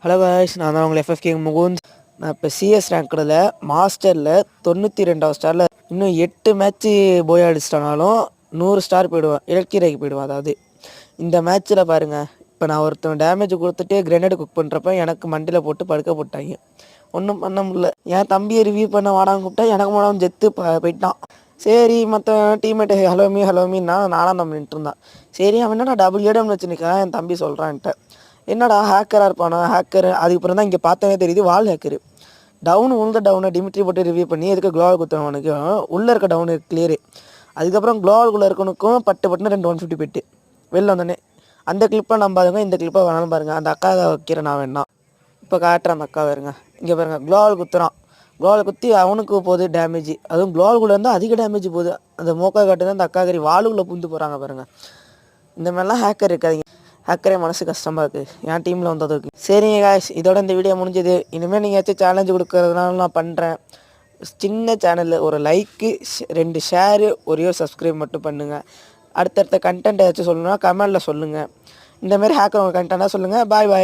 Hello guys, நான் தான் உங்கள் FFK முகுந்த். நான் இப்போ சிஎஸ் ரேங்க்கில் மாஸ்டரில் 92வது ஸ்டாரில் இன்னும் 8 மேட்ச்சு போய் அடிச்சிட்டனாலும் 100 ஸ்டார் போயிடுவேன், இலக்கிரைக்கு போயிடுவேன். அதாவது இந்த மேட்ச்சில் பாருங்கள், இப்போ நான் ஒருத்தன் டேமேஜ் கொடுத்துட்டு கிரெனேடு குக் பண்ணுறப்ப எனக்கு மண்டியில் போட்டு படுக்க போட்டாங்க. ஒன்றும் பண்ண முடியல. என் தம்பியை ரிவ்யூ பண்ண வாடான்னு கூப்பிட்டா எனக்கு மூலம் ஜெத்து போயிட்டான். சரி, மற்ற டீம்மேட்டு ஹலோமின்னா நானும் நம்ம நின்றுருந்தான். சரி, அவன் என்னடா டபுள் ஏடம் வச்சு நிற்கிறான் என் தம்பி சொல்கிறான்ட்ட. என்னடா ஹேக்கராக இருப்பானா ஹேக்கர்? அதுக்கப்புறம் தான் இங்கே பார்த்தவே தெரியுது வால் ஹேக்கரு. உழுந்த டவுனை டிமிட்ரி போட்டு ரிவ்யூ பண்ணி எதுக்கு க்ளோவால் குத்துறவனுக்கு உள்ளே இருக்க டவுனு கிளியரு. அதுக்கப்புறம் க்ளோவால்குள்ளே இருக்கவனுக்கும் பட்டுன்னு 2 150 போயிட்டு வெளில வந்தோடனே. அந்த கிளிப்பை நம்பாதுங்க, இந்த கிளிப்பை வேணாலும் பாருங்கள். அந்த அக்காவை வைக்கிறேன் நான் வேணா. இப்போ காட்டுறேன் அந்த அக்காவை இருங்க. இங்கே பாருங்கள், க்ளோவால் குத்துறான். க்ளோவால் குத்தி அவனுக்கு போகுது டேமேஜ். அதுவும் க்ளோவால்குள்ளே இருந்தால் அதிக டேமேஜ் போகுது. அந்த மோக்கா காட்டு அந்த அக்காக்கறி வாளுக்குள்ளே புந்து போகிறாங்க பாருங்கள். இந்த மாதிரிலாம் ஹேக்கர் இருக்காதிங்க. ஹேக்கரே மனசு கஷ்டமாக இருக்குது என் டீமில் வந்ததுக்கு. சரிங்க காய்ஸ், இதோட இந்த வீடியோ முடிஞ்சது. இனிமேல் நீங்கள் ஏதாச்சும் சேலஞ்சு கொடுக்கறதுனால நான் பண்ணுறேன். சின்ன சேனலில் ஒரு லைக்கு, 2 ஷேரு, ஒரே ஒரு சப்ஸ்கிரைப் மட்டும் பண்ணுங்கள். அடுத்தடுத்த கண்டென்ட் ஏதாச்சும் சொல்லணும்னா கமெண்டில் சொல்லுங்கள். இந்தமாரி ஹேக்கர் உங்கள் கண்டென்ட்டாக சொல்லுங்கள். பாய் பாய்.